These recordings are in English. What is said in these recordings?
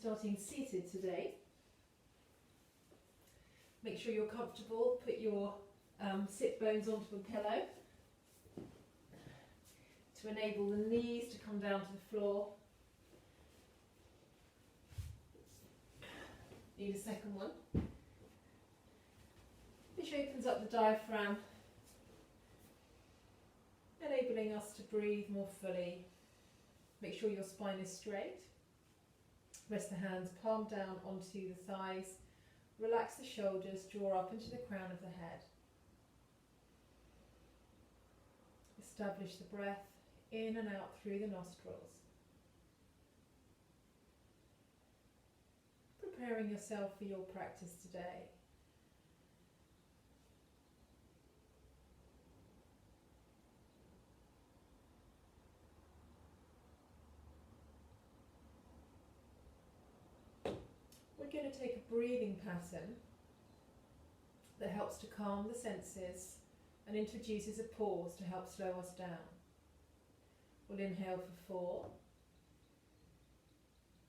Starting seated today. Make sure you're comfortable. Put your sit bones onto a pillow to enable the knees to come down to the floor. Need a second one. Which opens up the diaphragm, enabling us to breathe more fully. Make sure your spine is straight. Rest the hands palm down onto the thighs. Relax the shoulders, draw up into the crown of the head. Establish the breath in and out through the nostrils. Preparing yourself for your practice today. We're going to take a breathing pattern that helps to calm the senses and introduces a pause to help slow us down. We'll inhale for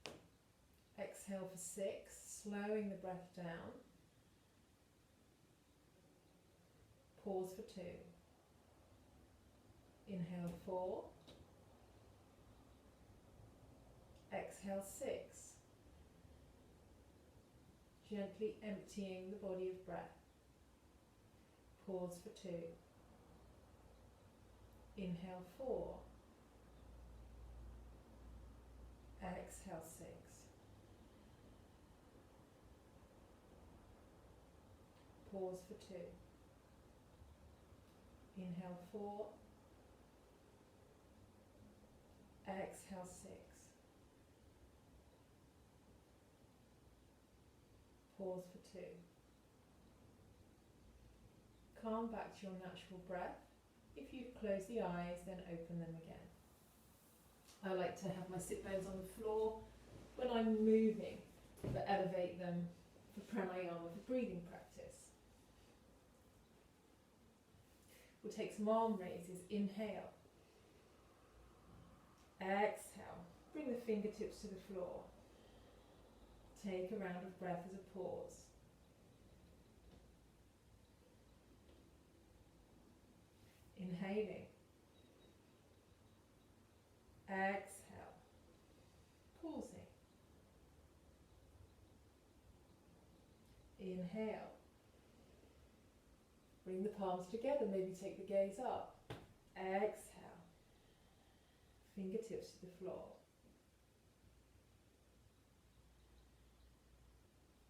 4, exhale for 6, slowing the breath down, pause for 2, inhale 4, exhale 6, gently emptying the body of breath. Pause for 2. Inhale 4. Exhale 6. Pause for 2. Inhale 4. Exhale 6. Pause for 2. Calm back to your natural breath. If you've closed the eyes, then open them again. I like to have my sit bones on the floor when I'm moving, but elevate them for pranayama, for breathing practice. We'll take some arm raises. Inhale. Exhale. Bring the fingertips to the floor. Take a round of breath as a pause. Inhaling. Exhale. Pausing. Inhale. Bring the palms together, maybe take the gaze up. Exhale. Fingertips to the floor.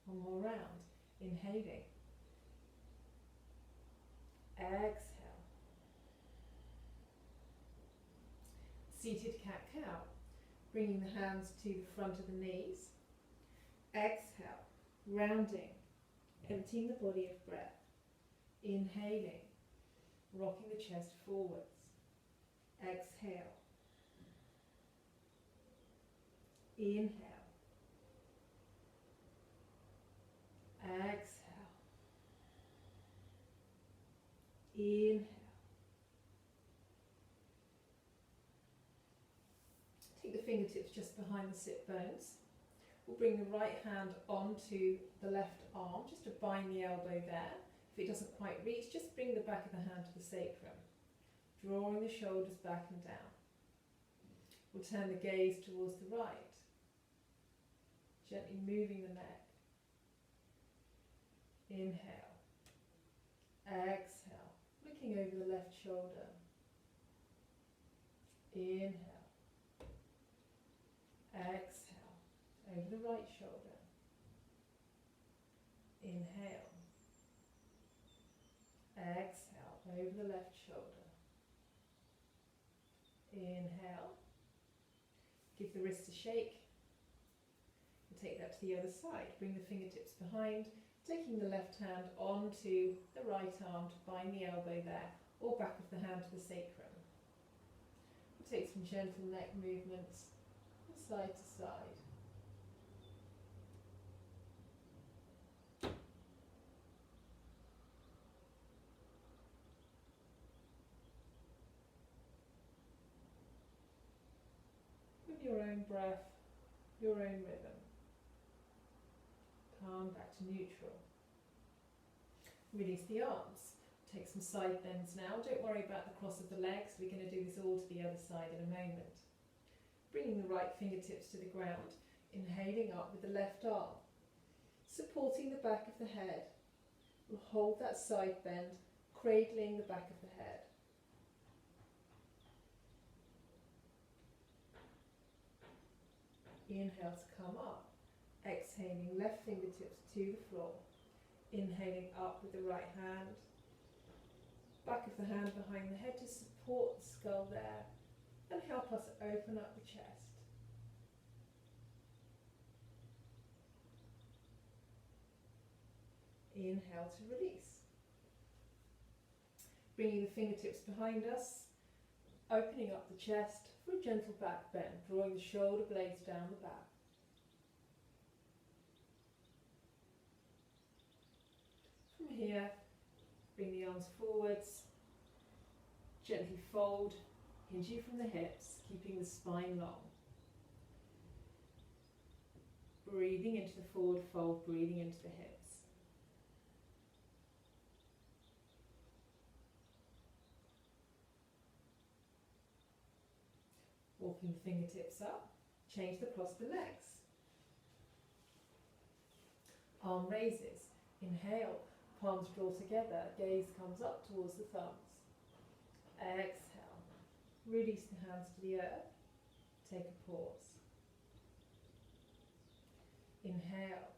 One more round. Inhaling. Exhale. Seated cat-cow. Bringing the hands to the front of the knees. Exhale. Rounding. Emptying the body of breath. Inhaling. Rocking the chest forwards. Exhale. Inhale. Exhale. Inhale. Take the fingertips just behind the sit bones. We'll bring the right hand onto the left arm, just to bind the elbow there. If it doesn't quite reach, just bring the back of the hand to the sacrum, drawing the shoulders back and down. We'll turn the gaze towards the right, gently moving the neck. Inhale. Exhale. Looking over the left shoulder. Inhale. Exhale. Over the right shoulder. Inhale. Exhale. Over the left shoulder. Inhale. Give the wrist a shake. And take that to the other side. Bring the fingertips behind. Taking the left hand onto the right arm to bind the elbow there, or back of the hand to the sacrum. We'll take some gentle neck movements from side to side. With your own breath, your own rhythm. palm back to neutral. Release the arms. Take some side bends now. Don't worry about the cross of the legs. We're going to do this all to the other side in a moment. Bringing the right fingertips to the ground. Inhaling up with the left arm. Supporting the back of the head. We'll hold that side bend, cradling the back of the head. Inhale to come up. Exhaling, left fingertips to the floor. Inhaling up with the right hand. Back of the hand behind the head to support the skull there and help us open up the chest. Inhale to release. Bringing the fingertips behind us, opening up the chest for a gentle back bend, drawing the shoulder blades down the back. From here, bring the arms forwards, gently fold, hinging from the hips, keeping the spine long. Breathing into the forward fold, breathing into the hips. Walking the fingertips up, change the cross of the legs. Arm raises, inhale, palms draw together, gaze comes up towards the thumbs. Exhale, release the hands to the earth, take a pause. Inhale.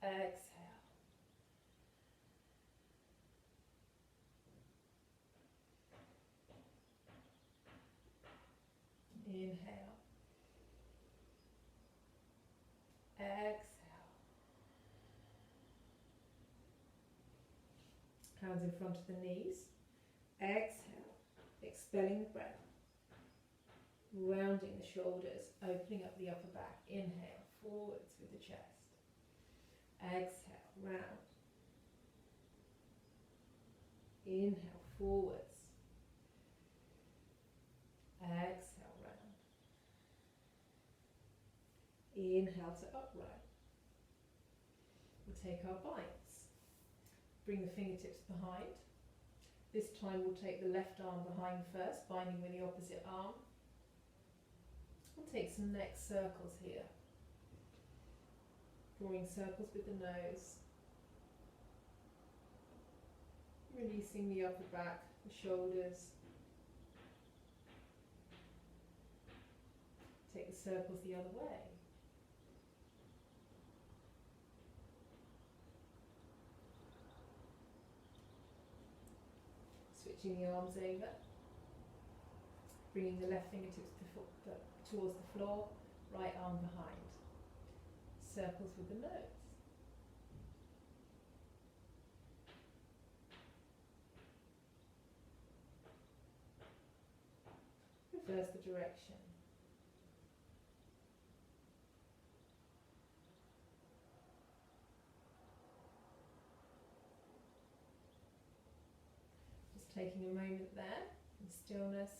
Exhale. Inhale. Exhale. Hands in front of the knees. Exhale. Expelling the breath. Rounding the shoulders, opening up the upper back. Inhale, forwards with the chest. Exhale, round. Inhale, forwards. Exhale, round. Inhale to upright. We'll take our bites. Bring the fingertips behind. This time we'll take the left arm behind first, binding with the opposite arm. We'll take some neck circles here. Drawing circles with the nose. Releasing the upper back, the shoulders. Take the circles the other way. Switching the arms over. Bringing the left fingertips towards the floor, right arm behind. Circles with the nose. Reverse the direction. Just taking a moment there in stillness.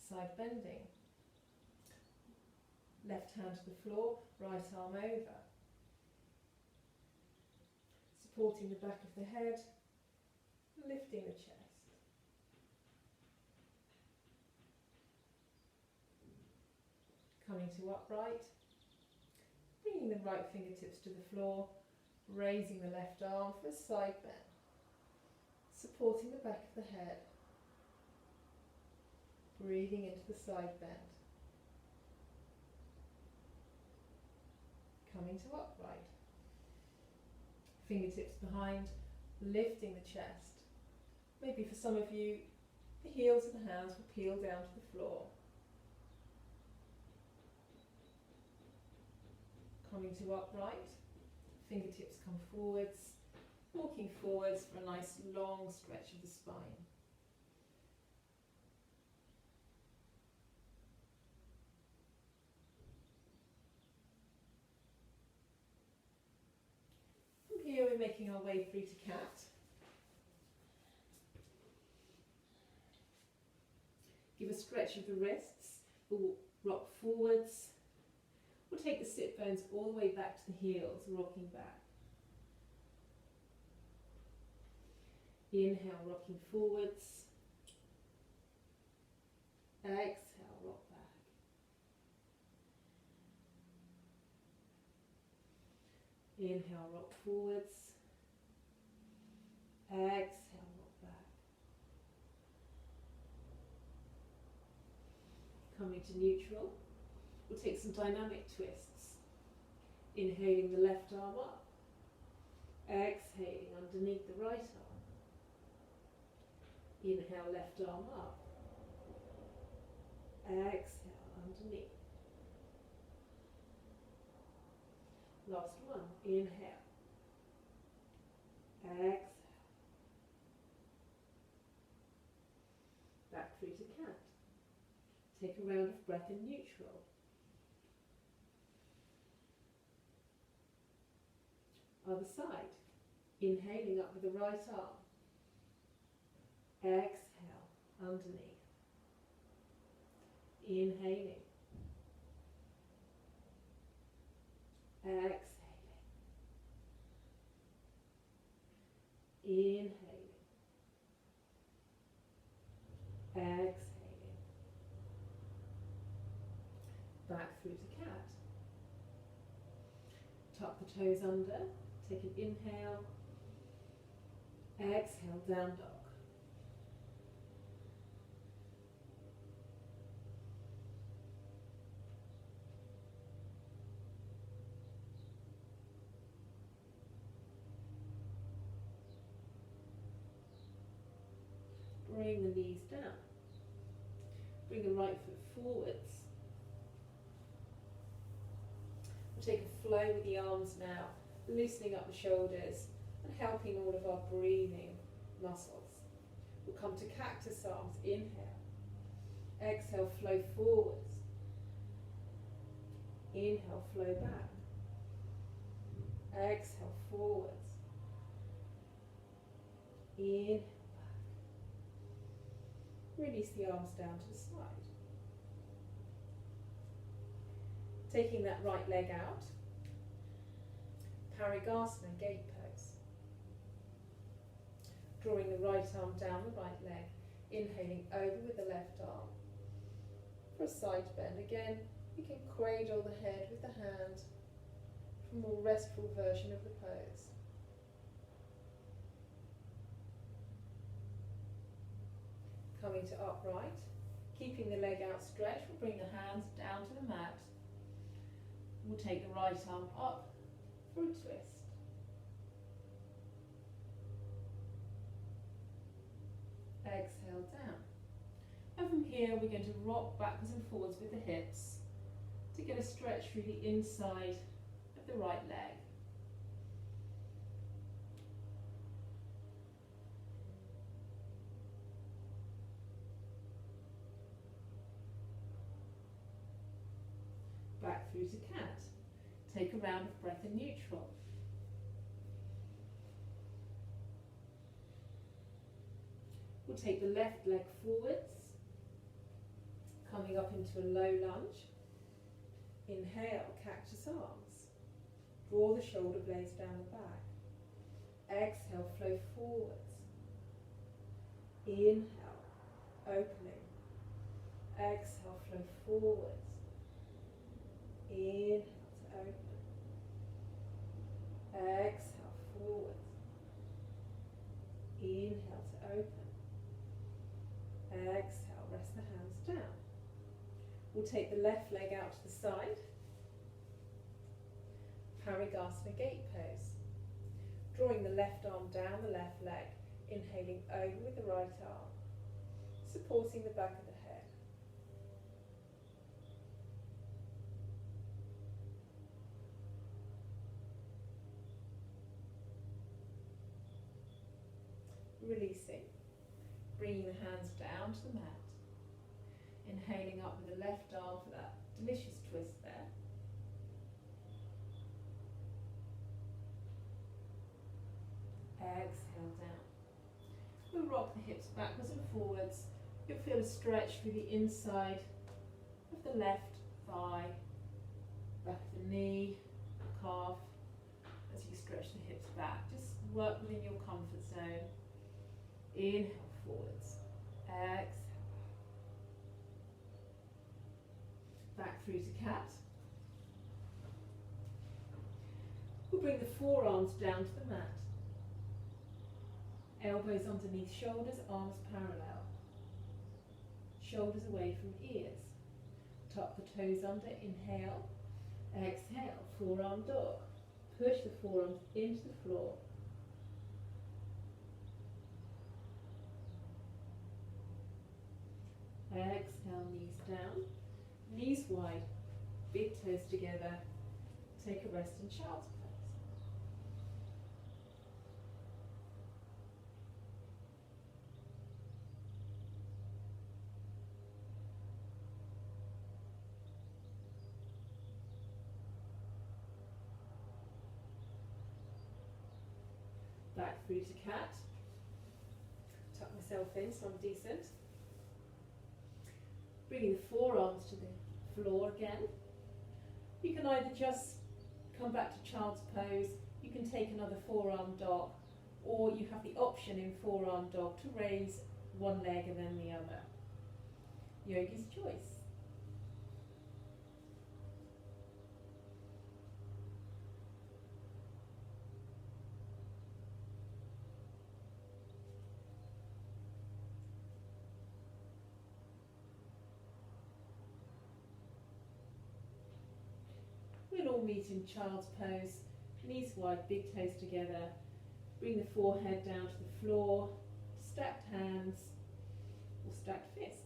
Side bending. Left hand to the floor, right arm over. Supporting the back of the head, lifting the chest. Coming to upright, bringing the right fingertips to the floor, raising the left arm for a side bend. Supporting the back of the head. Breathing into the side bend. Coming to upright. Fingertips behind, lifting the chest. Maybe for some of you, the heels of the hands will peel down to the floor. Coming to upright. Fingertips come forwards. Walking forwards for a nice long stretch of the spine. Here we're making our way through to cat. Give a stretch of the wrists. We'll rock forwards. We'll take the sit bones all the way back to the heels, rocking back. Inhale, rocking forwards. Exhale, rock back. Inhale, rock forwards. Exhale, rock back. Coming to neutral. We'll take some dynamic twists. Inhaling the left arm up. Exhaling underneath the right arm. Inhale, left arm up. Exhale, underneath. Last one. Inhale. Exhale. Back through to cat. Take a round of breath in neutral. Other side. Inhaling up with the right arm. Exhale, underneath. Inhaling. Exhaling. Inhaling. Exhaling. Back through to cat. Tuck the toes under. Take an inhale. Exhale, down dog. Bring the knees down. Bring the right foot forwards. We'll take a flow with the arms now, loosening up the shoulders and helping all of our breathing muscles. We'll come to cactus arms. Inhale. Exhale, flow forwards. Inhale, flow back. Exhale, forwards. Inhale. Release the arms down to the side. Taking that right leg out. Parigasana, gate pose. Drawing the right arm down the right leg. Inhaling over with the left arm. For a side bend again, you can cradle the head with the hand for a more restful version of the pose. Coming to upright, keeping the leg outstretched, we'll bring the hands down to the mat. We'll take the right arm up for a twist. Exhale down. And from here we're going to rock backwards and forwards with the hips to get a stretch through the inside of the right leg. Back through to cat. Take a round of breath in neutral. We'll take the left leg forwards, coming up into a low lunge. Inhale, cactus arms. Draw the shoulder blades down the back. Exhale, flow forwards. Inhale, opening. Exhale, flow forwards. Inhale to open. Exhale, forwards. Inhale to open. Exhale, rest the hands down. We'll take the left leg out to the side. Parigasana gate pose. Drawing the left arm down the left leg, inhaling over with the right arm, supporting the back of the head. Releasing, bringing the hands down to the mat. Inhaling up with the left arm for that delicious twist there. Exhale down. We'll rock the hips backwards and forwards, You'll feel a stretch through the inside of the left thigh, back of the knee, the calf, as you stretch the hips back. Just work within your comfort zone. Inhale forwards, exhale. Back through to cat. We'll bring the forearms down to the mat. Elbows underneath shoulders, arms parallel. Shoulders away from ears. Tuck the toes under, inhale. Exhale, forearm dog. Push the forearms into the floor. Exhale, knees down. Knees wide, big toes together. Take a rest in child's pose. Back through to cat. Tuck myself in so I'm decent. Bringing the forearms to the floor again. You can either just come back to child's pose, you can take another forearm dog, or you have the option in forearm dog to raise one leg and then the other. Yogi's choice. We'll all meet in child's pose, knees wide, big toes together. Bring the forehead down to the floor, stacked hands or stacked fists.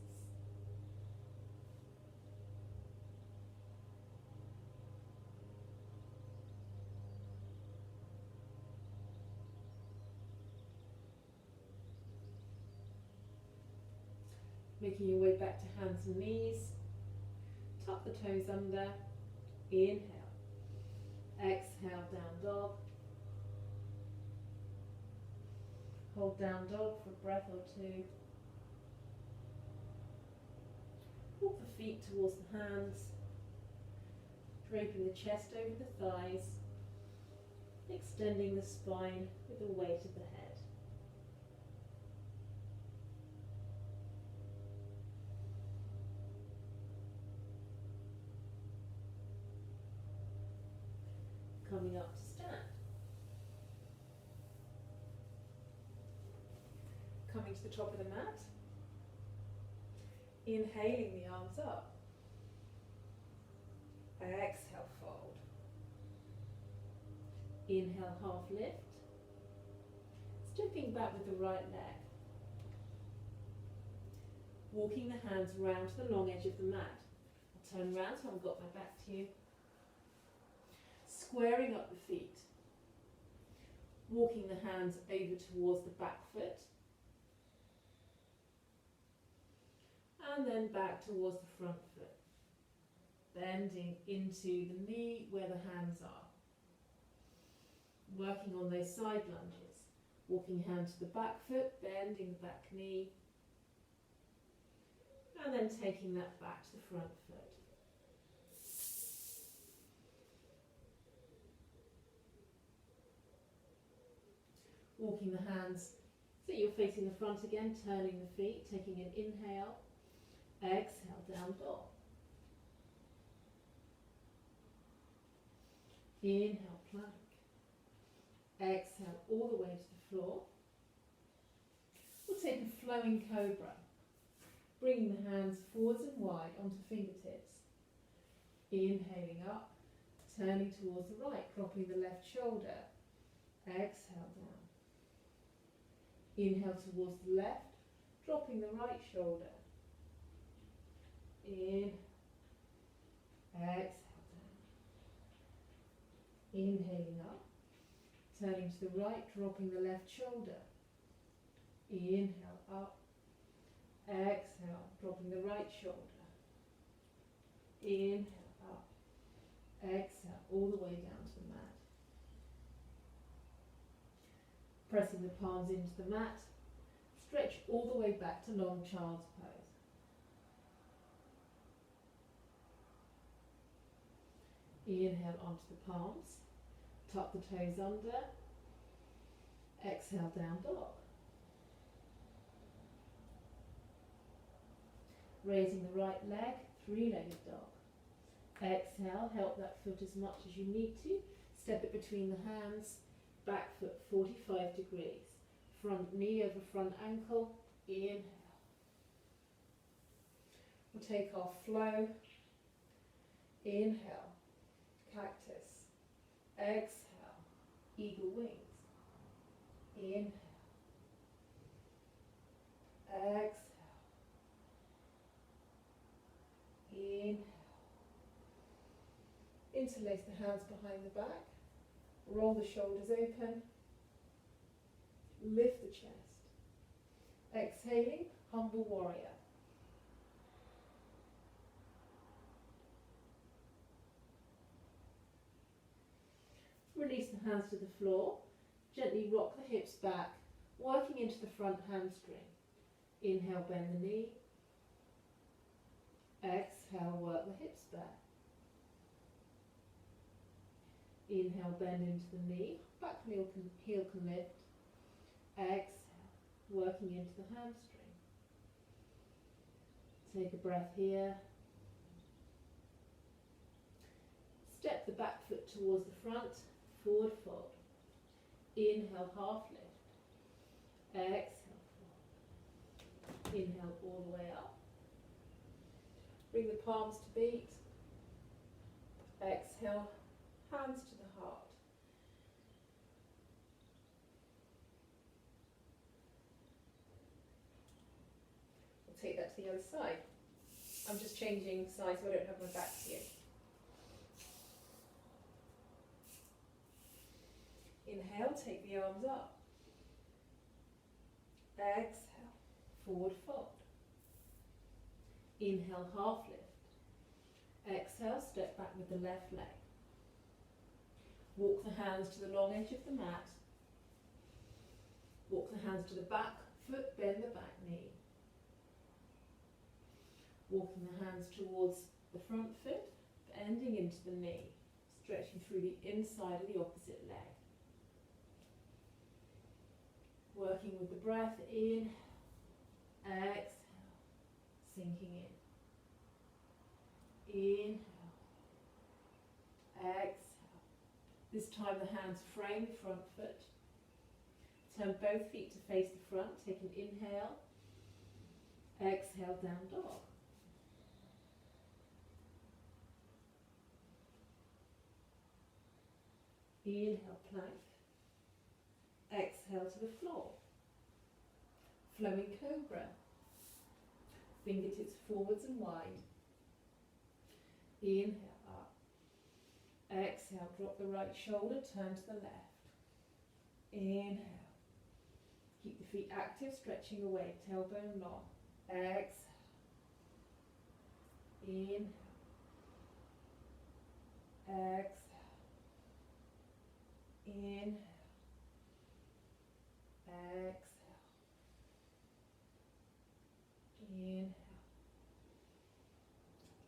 Making your way back to hands and knees. Tuck the toes under. Inhale. Exhale, down dog. Hold down dog for a breath or two. Walk the feet towards the hands. Draping the chest over the thighs. Extending the spine with the weight of the head. Coming up to stand. Coming to the top of the mat. Inhaling the arms up. Exhale, fold. Inhale, half lift. Stepping back with the right leg. Walking the hands round to the long edge of the mat. I'll turn round so I've got my back to you. Squaring up the feet. Walking the hands over towards the back foot. And then back towards the front foot. Bending into the knee where the hands are. Working on those side lunges. Walking hand to the back foot, bending the back knee. And then taking that back to the front foot. Walking the hands so you're facing the front again, turning the feet, taking an inhale, exhale, down dog. Inhale, plank. Exhale, all the way to the floor. We'll take a flowing cobra, bringing the hands forwards and wide onto fingertips. Inhaling up, turning towards the right, dropping the left shoulder. Exhale, down. Inhale towards the left, dropping the right shoulder. In, exhale down. Inhaling up, turning to the right, dropping the left shoulder. Inhale up, exhale, dropping the right shoulder. Inhale up, exhale, all the way down to the mat. Pressing the palms into the mat, Stretch all the way back to long child's pose. Inhale onto the palms, tuck the toes under, exhale down dog. Raising the right leg, three-legged dog. Exhale, help that foot as much as you need to. Step it between the hands, back foot 45 degrees. Front knee over front ankle, inhale. We'll take our flow. Inhale, cactus. Exhale, eagle wings. Inhale. Exhale. Inhale. Interlace the hands behind the back. Roll the shoulders open. Lift the chest. Exhaling, humble warrior. Release the hands to the floor. Gently rock the hips back, working into the front hamstring. Inhale, bend the knee. Exhale, work the hips back. Inhale, bend into the knee. Back heel can lift. Exhale, working into the hamstring. Take a breath here. Step the back foot towards the front, forward fold. Inhale, half lift. Exhale, fold. Inhale all the way up. Bring the palms to beat. Exhale, hands to the heart. We'll take that to the other side. I'm just changing sides so I don't have my back to you. Inhale, take the arms up. Exhale, forward fold. Inhale, half lift. Exhale, step back with the left leg. Walk the hands to the long edge of the mat. Walk the hands to the back foot, bend the back knee. Walking the hands towards the front foot, bending into the knee, stretching through the inside of the opposite leg. Working with the breath in, exhale, sinking in. Inhale, exhale. This time the hands frame the front foot. Turn both feet to face the front. Take an inhale. Exhale, down dog. Inhale, plank. Exhale to the floor. Flowing cobra. Fingertips forwards and wide. Inhale up. Exhale, drop the right shoulder, turn to the left. Inhale. Keep the feet active, stretching away, tailbone long. Exhale. Inhale. Exhale. Inhale. Exhale. Inhale.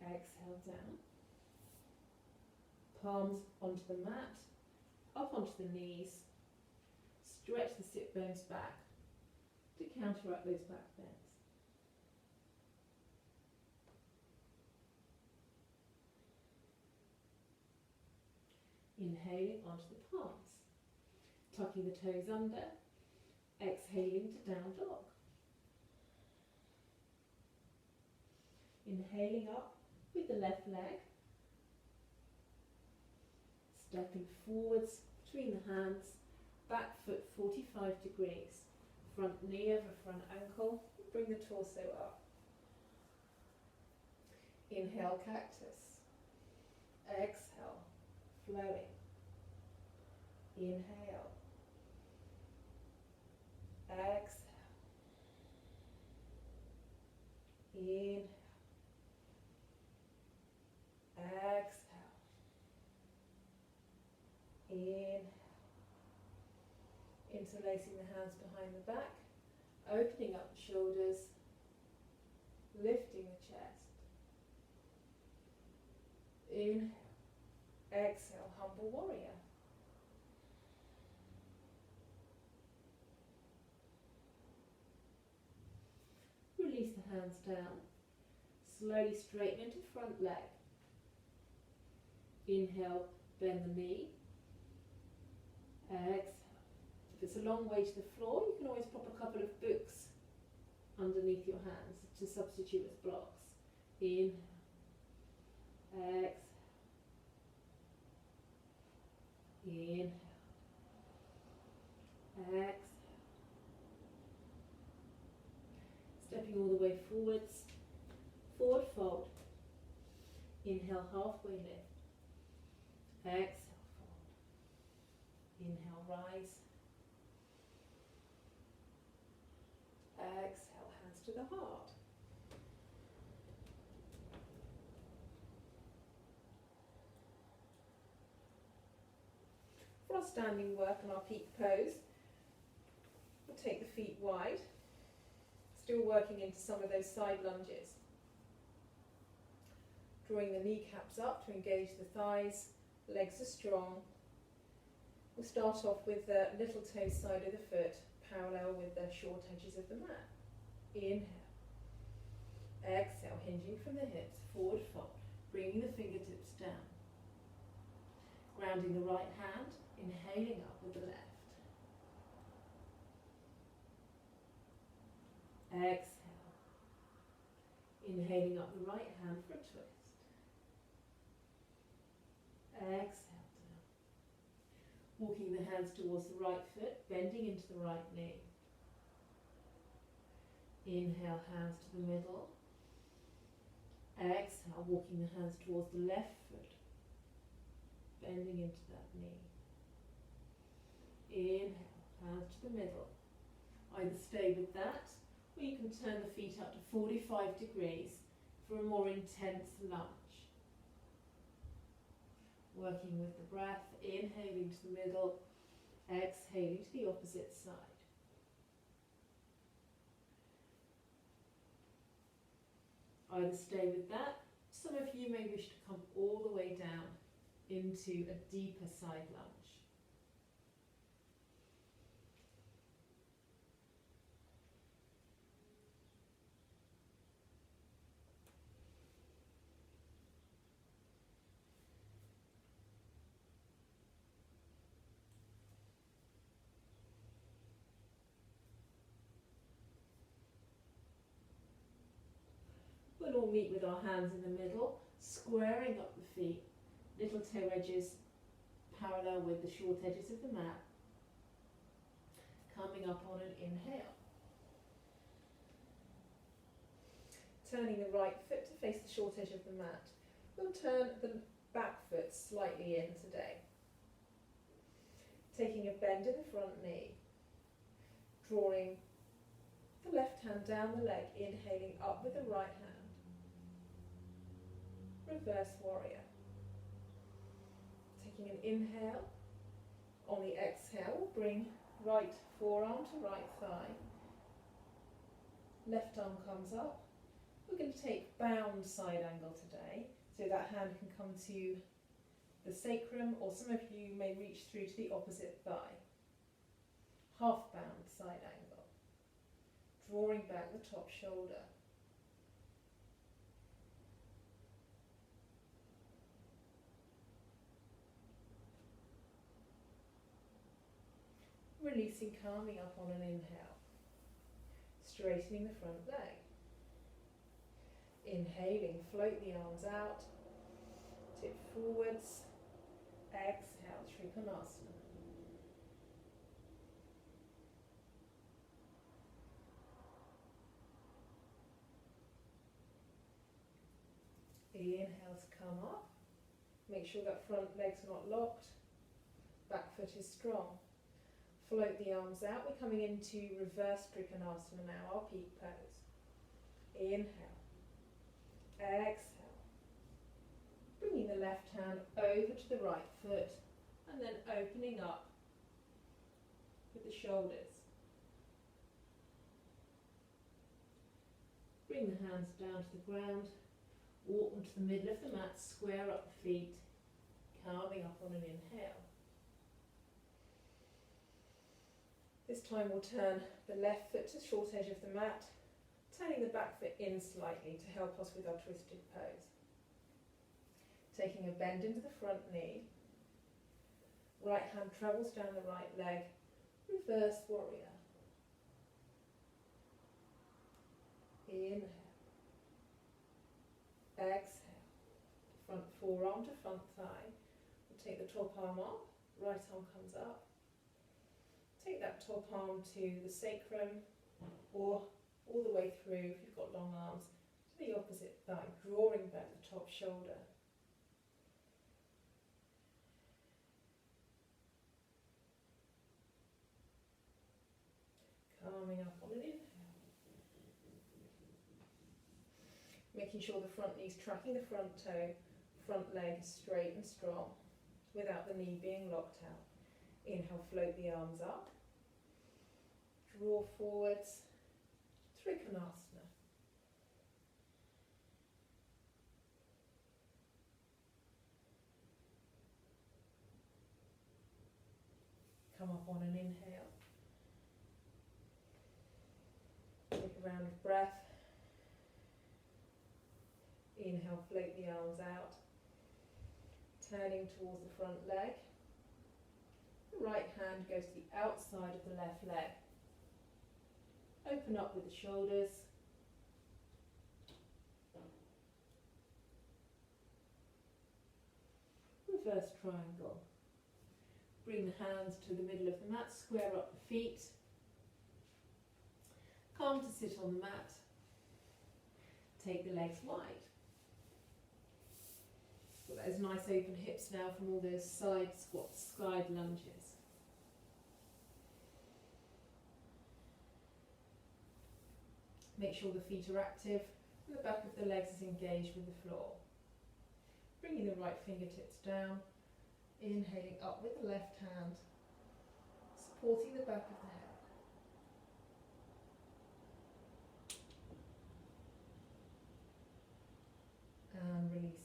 Exhale down. Palms onto the mat, up onto the knees. Stretch the sit bones back to counteract those back bends. Inhaling onto the palms, tucking the toes under, exhaling to down dog. Inhaling up with the left leg, stepping forwards between the hands, back foot 45 degrees, front knee over front ankle, bring the torso up. Inhale, cactus. Exhale, flowing. Inhale. Exhale. Inhale. Exhale. Inhale. Interlacing the hands behind the back. Opening up the shoulders, lifting the chest. Inhale, exhale, humble warrior. Release the hands down. Slowly straighten into front leg. Inhale, bend the knee. Exhale. If it's a long way to the floor, you can always pop a couple of books underneath your hands to substitute as blocks. Inhale. Exhale. Inhale. Exhale. Stepping all the way forwards. Forward fold. Inhale, halfway lift. Exhale, fold. Inhale, rise. Exhale, hands to the heart. For our standing work and our peak pose, we'll take the feet wide, still working into some of those side lunges. Drawing the kneecaps up to engage the thighs, legs are strong. We'll start off with the little toe side of the foot parallel with the short edges of the mat. Inhale. Exhale, hinging from the hips, forward fold, bringing the fingertips down. Grounding the right hand, inhaling up with the left. Exhale. Inhaling up the right hand for a twist. Exhale down. Walking the hands towards the right foot, bending into the right knee. Inhale, hands to the middle. Exhale, walking the hands towards the left foot, bending into that knee. Inhale, hands to the middle. Either stay with that, or you can turn the feet up to 45 degrees for a more intense lunge. Working with the breath, inhaling to the middle, exhaling to the opposite side. Either stay with that. Some of you may wish to come all the way down into a deeper side lunge. We'll all meet with our hands in the middle, squaring up the feet, little toe edges parallel with the short edges of the mat. Coming up on an inhale. Turning the right foot to face the short edge of the mat. We'll turn the back foot slightly in today. Taking a bend in the front knee. Drawing the left hand down the leg, inhaling up with the right hand. Reverse warrior. Taking an inhale. On the exhale, bring right forearm to right thigh. Left arm comes up. We're going to take bound side angle today, so that hand can come to the sacrum, or some of you may reach through to the opposite thigh. Half bound side angle. Drawing back the top shoulder. Releasing, calming up on an inhale. Straightening the front leg. Inhaling, float the arms out. Tip forwards. Exhale, Trikonasana. Inhale to come up. Make sure that front leg's not locked. Back foot is strong. Float the arms out. We're coming into reverse Trikonasana now, our peak pose. Inhale. Exhale. Bringing the left hand over to the right foot and then opening up with the shoulders. Bring the hands down to the ground, walk them to the middle of the mat, square up the feet, calming up on an inhale. This time we'll turn the left foot to the short edge of the mat, turning the back foot in slightly to help us with our twisted pose. Taking a bend into the front knee, right hand travels down the right leg, reverse warrior. Inhale. Exhale. Front forearm to front thigh. We'll take the top arm up, right arm comes up. Take that top arm to the sacrum or all the way through, if you've got long arms, to the opposite thigh, drawing back the top shoulder. Calming up on an inhale. Making sure the front knee's tracking the front toe, front leg is straight and strong without the knee being locked out. Inhale, float the arms up. Draw forwards, Trikonasana. Come up on an inhale. Take a round of breath. Inhale, float the arms out. Turning towards the front leg. The right hand goes to the outside of the left leg. Open up with the shoulders. Reverse triangle. Bring the hands to the middle of the mat, square up the feet. Calm to sit on the mat. Take the legs wide. Got those nice open hips now from all those side squats, side lunges. Make sure the feet are active and the back of the legs is engaged with the floor. Bringing the right fingertips down, inhaling up with the left hand, supporting the back of the head. And releasing.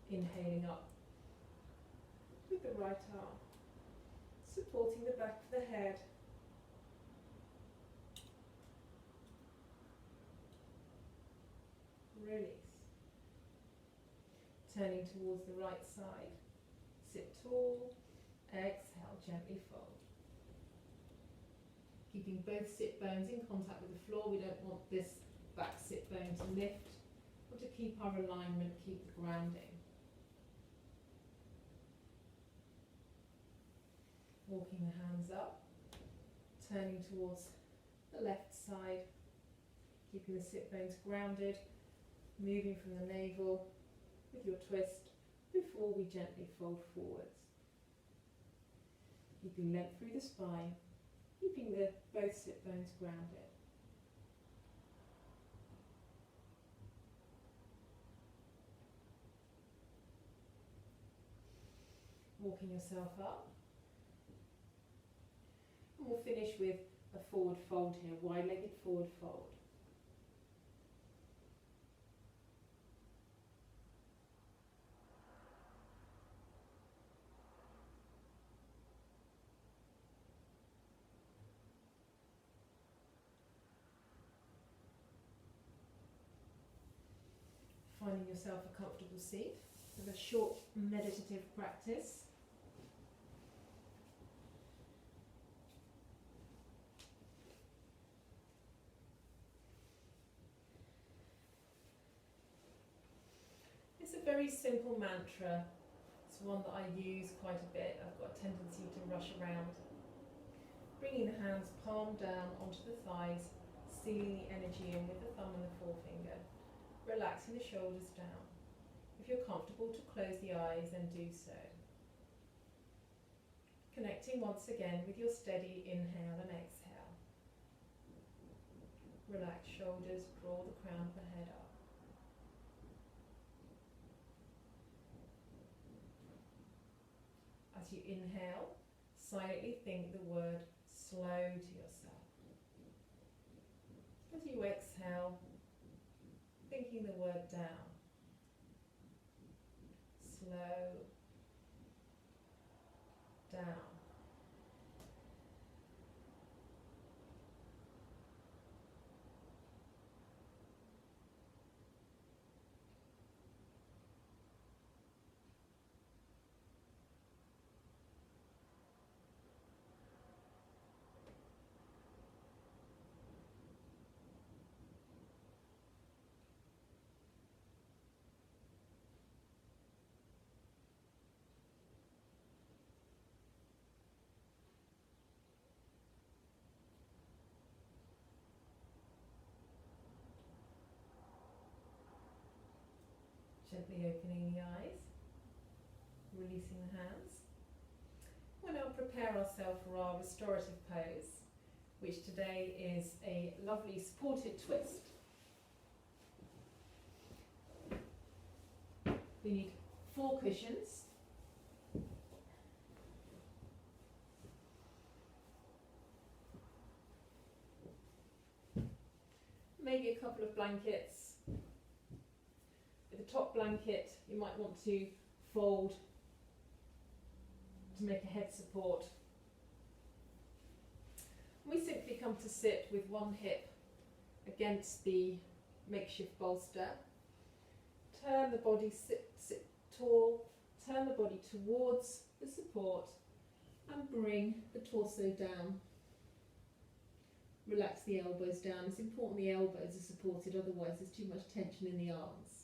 Inhaling up with the right arm, supporting the back of the head. Release. Turning towards the right side. Sit tall. Exhale, gently fold. Keeping both sit bones in contact with the floor. We don't want this back sit bone to lift. We want to keep our alignment, keep the grounding. Walking the hands up. Turning towards the left side. Keeping the sit bones grounded. Moving from the navel with your twist before we gently fold forwards. Keeping length through the spine, keeping both sit bones grounded. Walking yourself up. And we'll finish with a forward fold here, wide-legged forward fold. Finding yourself a comfortable seat with a short meditative practice. It's a very simple mantra. It's one that I use quite a bit. I've got a tendency to rush around. Bringing the hands palm down onto the thighs, sealing the energy in with the thumb and the forefinger. Relaxing the shoulders down. If you're comfortable to close the eyes, then do so. Connecting once again with your steady inhale and exhale. Relax shoulders, draw the crown of the head up. As you inhale, silently think the word slow to yourself. As you exhale, thinking the word down. Slow down. Gently opening the eyes, releasing the hands. We'll now prepare ourselves for our restorative pose, which today is a lovely supported twist. We need 4 cushions. Maybe a couple of blankets. With the top blanket, you might want to fold to make a head support. We simply come to sit with one hip against the makeshift bolster. Turn the body, sit tall, turn the body towards the support and bring the torso down. Relax the elbows down. It's important the elbows are supported, otherwise there's too much tension in the arms.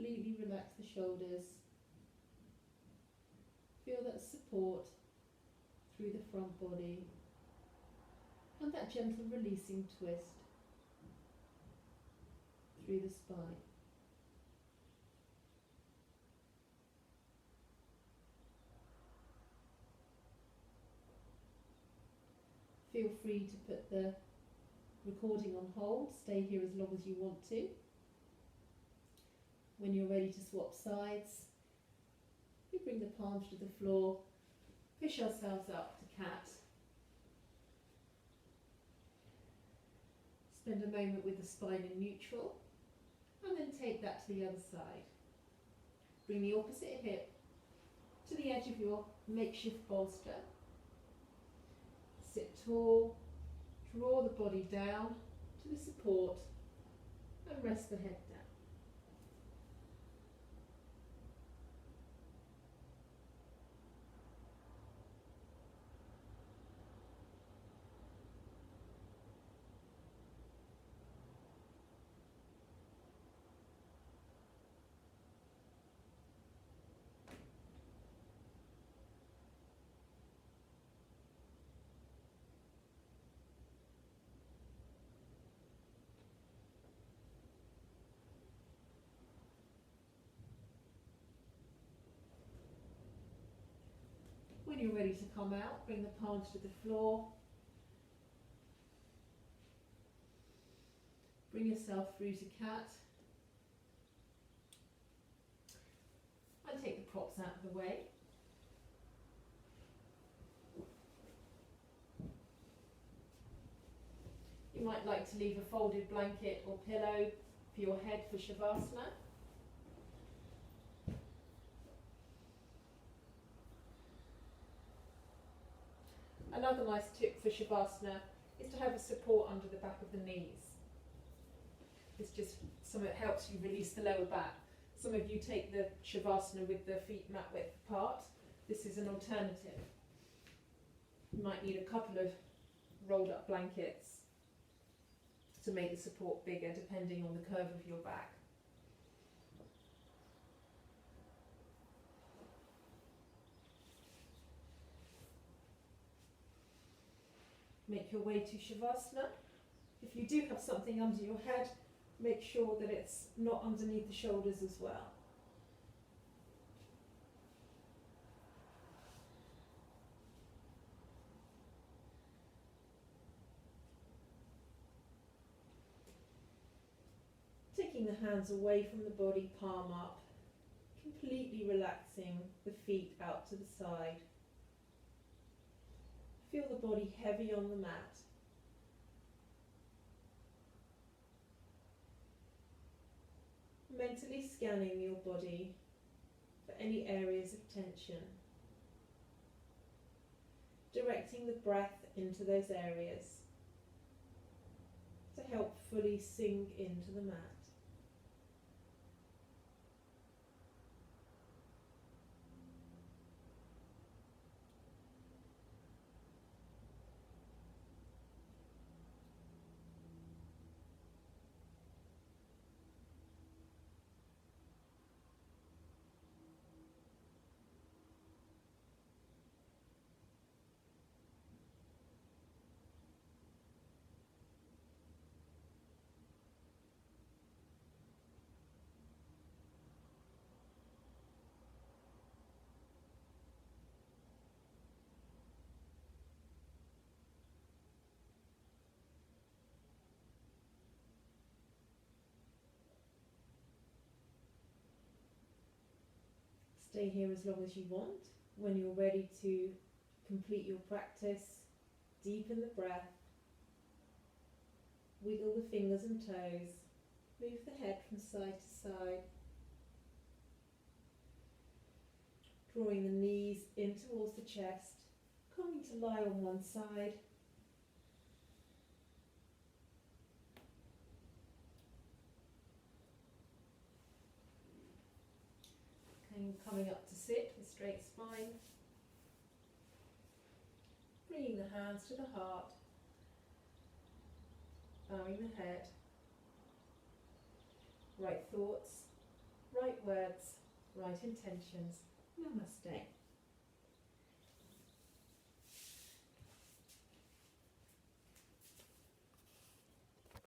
Completely relax the shoulders. Feel that support through the front body and that gentle releasing twist through the spine. Feel free to put the recording on hold. Stay here as long as you want to. When you're ready to swap sides, we bring the palms to the floor, push ourselves up to cat. Spend a moment with the spine in neutral, and then take that to the other side. Bring the opposite hip to the edge of your makeshift bolster. Sit tall, draw the body down to the support, and rest the head down. When you're ready to come out, bring the palms to the floor. Bring yourself through to cat. And take the props out of the way. You might like to leave a folded blanket or pillow for your head for Shavasana. Another nice tip for Shavasana is to have a support under the back of the knees. This just helps you release the lower back. Some of you take the Shavasana with the feet mat width apart. This is an alternative. You might need a couple of rolled up blankets to make the support bigger depending on the curve of your back. Make your way to Shavasana. If you do have something under your head, make sure that it's not underneath the shoulders as well. Taking the hands away from the body, palm up, completely relaxing the feet out to the side. Feel the body heavy on the mat. Mentally scanning your body for any areas of tension. Directing the breath into those areas to help fully sink into the mat. Stay here as long as you want. When you're ready to complete your practice, deepen the breath, wiggle the fingers and toes, move the head from side to side, drawing the knees in towards the chest, coming to lie on one side, and coming up to sit with straight spine, bringing the hands to the heart, bowing the head, right thoughts, right words, right intentions. Namaste.